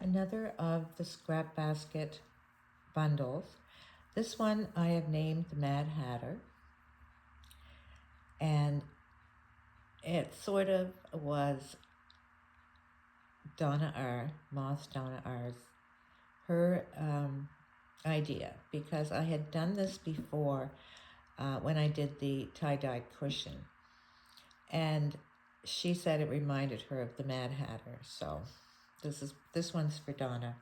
another of the scrap basket bundles. This one I have named the Mad Hatter, and it sort of was Moss Donna R's, her idea, because I had done this before when I did the tie-dye cushion, and she said it reminded her of the Mad Hatter, so this one's for Donna.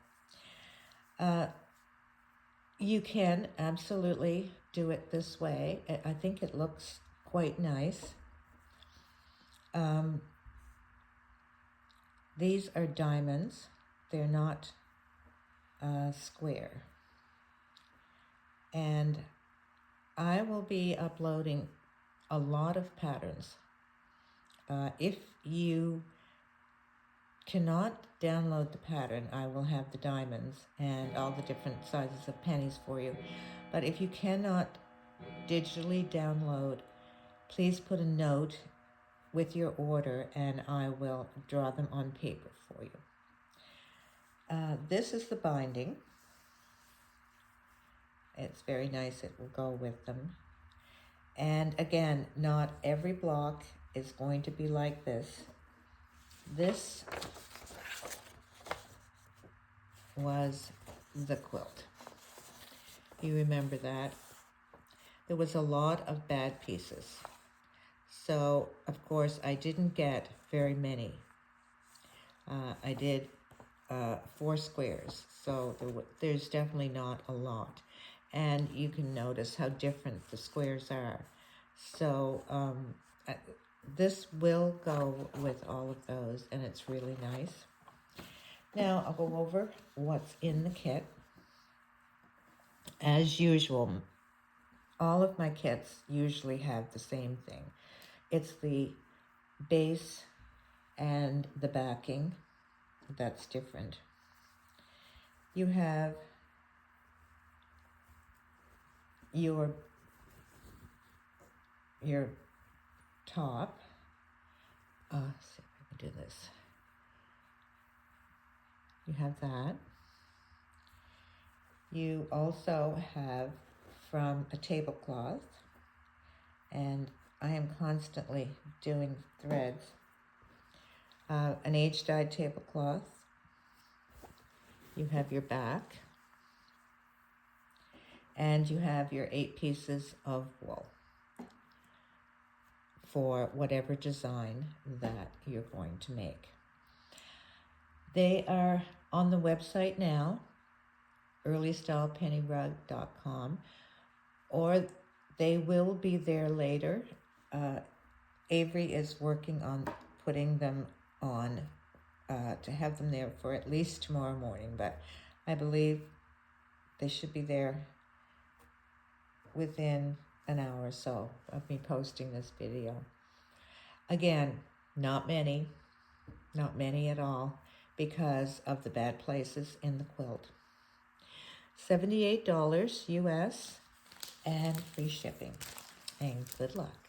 You can absolutely do it this way. I think it looks quite nice. These are diamonds. They're not square. And I will be uploading a lot of patterns. If you cannot download the pattern, I will have the diamonds and all the different sizes of pennies for you. But if you cannot digitally download, please put a note with your order and I will draw them on paper for you. This is the binding. It's very nice. It will go with them. And again, not every block is going to be like this. This was the quilt. You remember that? There was a lot of bad pieces. So, of course, I didn't get very many. I did 4 squares, so there's definitely not a lot. And you can notice how different the squares are. So this will go with all of those, and it's really nice. Now I'll go over what's in the kit. As usual, all of my kits usually have the same thing. It's the base and the backing that's different. You have your top. Let's see if I can do this. You have that. You also have from a tablecloth, and I am constantly doing threads. An age-dyed tablecloth. You have your back. And you have your 8 pieces of wool for whatever design that you're going to make. They are on the website now, earlystylepennyrug.com, or they will be there later. Avery is working on putting them on to have them there for at least tomorrow morning, but I believe they should be there within an hour or so of me posting this video. Again, not many at all, because of the bad places in the quilt. $78 US and free shipping. And good luck.